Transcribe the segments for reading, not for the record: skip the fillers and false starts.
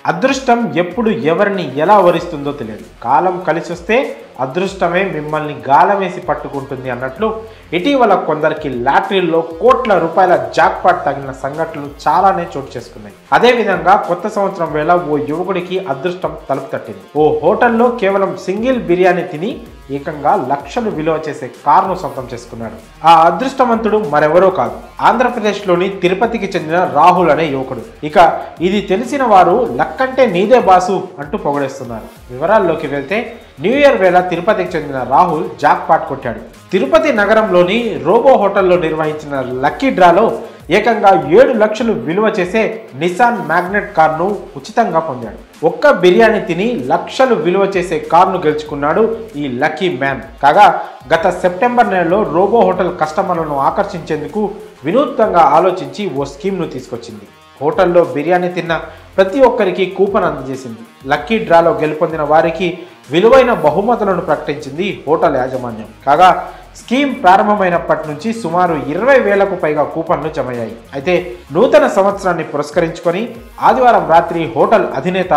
అదృష్టం ఎప్పుడు ఎవరిని ఎలా వరిస్తుందో తెలియదు. కాలం కలిసి వస్తే అదృష్టమే మిమ్మల్ని గాలమేసి పట్టుకుంటుంది అన్నట్లు ఇటీవల కొందరికి లాటరీలో కోట్ల రూపాయల జాక్పాట్ తగిలిన సంఘటనలు చాలానే చోటు చేసుకున్నాయి. అదేవిధంగా కొత్త సంవత్సరం వేళ ఓ యువకుడికి అదృష్టం తలుపు తట్టింది. ఓ హోటల్లో కేవలం సింగిల్ బిర్యానీ తిని ఏకంగా లక్షలు విలువ చేసే కారును సొంతం చేసుకున్నాడు. ఆ అదృష్టవంతుడు మరెవరో కాదు, ఆంధ్రప్రదేశ్లోని తిరుపతికి చెందిన రాహుల్ అనే యువకుడు. ఇక ఇది తెలిసిన వారు లక్కంటే నీదే బాసు అంటూ పొగడేస్తున్నారు. వివరాల్లోకి వెళ్తే న్యూ ఇయర్ వేళ తిరుపతికి చెందిన రాహుల్ జాక్పాట్ కొట్టాడు. తిరుపతి నగరంలోని రోబో హోటల్లో నిర్వహించిన లక్కీ డ్రాలో ఏకంగా 7 లక్షలు విలువ చేసే నిసాన్ మ్యాగ్నెట్ కార్ను ఉచితంగా పొందాడు. ఒక్క బిర్యానీ తిని లక్షలు విలువ చేసే కార్ను గెలుచుకున్నాడు ఈ లక్కీ మ్యాన్. కాగా గత సెప్టెంబర్ నెలలో రోబో హోటల్ కస్టమర్లను ఆకర్షించేందుకు వినూత్నంగా ఆలోచించి ఓ స్కీమ్ను తీసుకొచ్చింది. హోటల్లో బిర్యానీ తిన్న ప్రతి ఒక్కరికి కూపన్ అందజేసింది. లక్కీ డ్రాలో గెలుపొందిన వారికి విలువైన బహుమతులను ప్రకటించింది హోటల్ యాజమాన్యం. కాగా స్కీమ్ ప్రారంభమైనప్పటి నుంచి సుమారు 20,000కు పైగా కూపన్లు జమయ్యాయి. అయితే నూతన సంవత్సరాన్ని పురస్కరించుకొని ఆదివారం రాత్రి హోటల్ అధినేత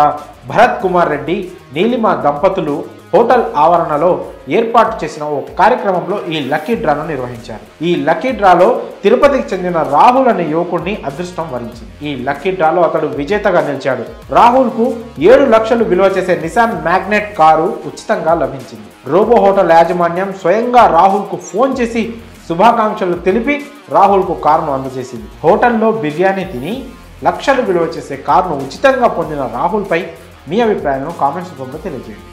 భరత్ కుమార్ రెడ్డి, నీలిమ దంపతులు హోటల్ ఆవరణలో ఏర్పాటు చేసిన ఓ కార్యక్రమంలో ఈ లక్కీ డ్రాను నిర్వహించారు. ఈ లక్కీ డ్రాలో తిరుపతికి చెందిన రాహుల్ అనే యువకుడిని అదృష్టం వరించింది. ఈ లక్కీ డ్రాలో అతడు విజేతగా నిలిచాడు. రాహుల్కు 7 లక్షలు విలువ చేసే నిసాన్ మ్యాగ్నెట్ కారు ఉచితంగా లభించింది. రోబో హోటల్ యాజమాన్యం స్వయంగా రాహుల్కు ఫోన్ చేసి శుభాకాంక్షలు తెలిపి రాహుల్కు కారును అందజేసింది. హోటల్లో బిర్యానీ తిని లక్షలు విలువ చేసే కారును ఉచితంగా పొందిన రాహుల్పై మీ అభిప్రాయాలను కామెంట్స్ రూపంలో తెలియజేయండి.